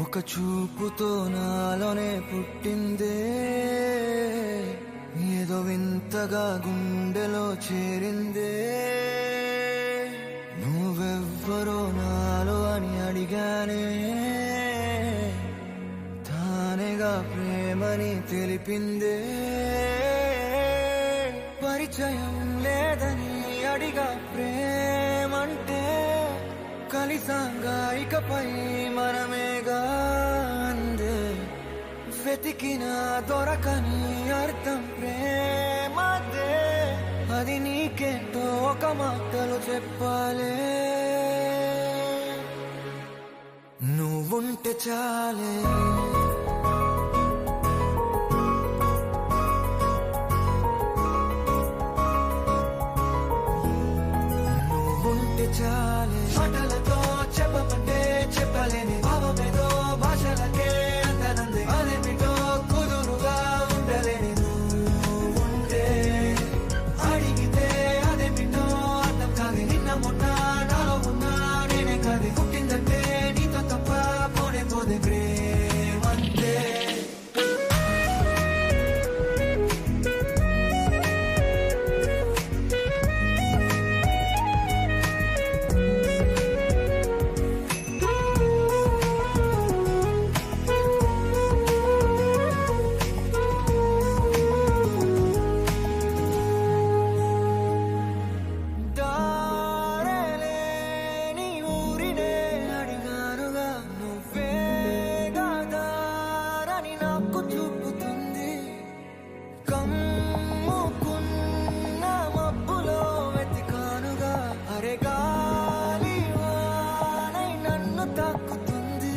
ఒక చూపుతో నాలోనే పుట్టిందే, ఏదో వింతగా గుండెలో చేరిందే. నువ్వెవ్వరో నాలో అని అడిగానే, తానేగా ప్రేమని తెలిపిందే. పరిచయం లేదని అడిగా ప్రేమంటే, కలిసాంగా ఇకపై మనమేగా అందే. వెతికినా దొరకని అర్థం ప్రేమదే, అది నీకేంటో ఒక మాటలు చెప్పాలే. నువ్వుంటే చాలే, నువ్వుంటే చాలే. మాటలతో చెప్పమంటే చెప్పలేని భావమేదో భాషలకే అందనంది. అదేమిటో కుదురుగా ఉండలేని నువ్వుంటే, అడిగితే అదేమిటో అర్థం కాదు. నిన్న మొన్న నాలో ఉన్నా నేనే కాదు. పుట్టిందంటే నీతో తప్ప పోనే పోదే ప్రేమంతే.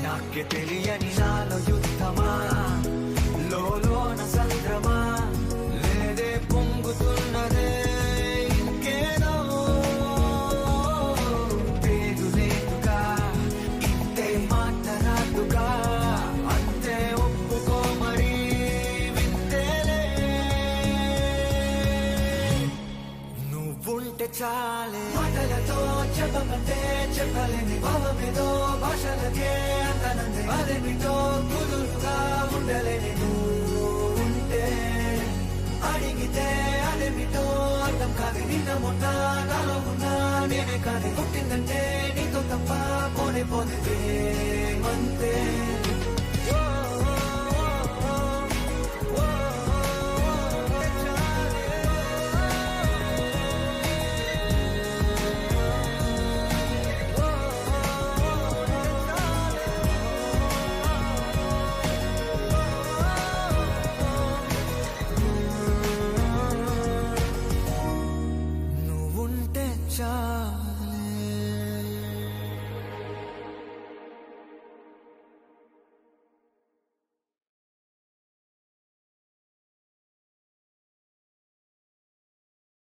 నాకే తెలియని నాలో యుద్ధమా, లోన సంద్రమా, లేదే పొంగుతున్నదే ఇంకేదో. పేరు లేదుగా, ఇంతే మాట రాదుగా, అంతే ఒప్పుకో మరి వింతేలే. నువ్వుంటే చాలే. మాటలతో చెప్పమంటే చెప్పలేని భావమేదో భాషలకే అందనంది. అదేమిటో కుదురుగా ఉండలేని నువ్వుంటే, అడిగితే అదేమిటో అర్థం కాదు. నిన్న మొన్న నాలో ఉన్నా నేనే కాదు. పుట్టిందంటే నీతో తప్ప పోనే పోతే ప్రేమంతే.